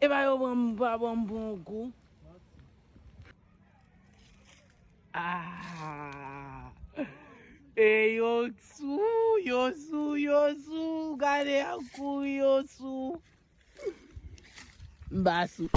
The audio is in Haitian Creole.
E ba yo bon coup. Ah. E yo su, gade aku yo su. Basu.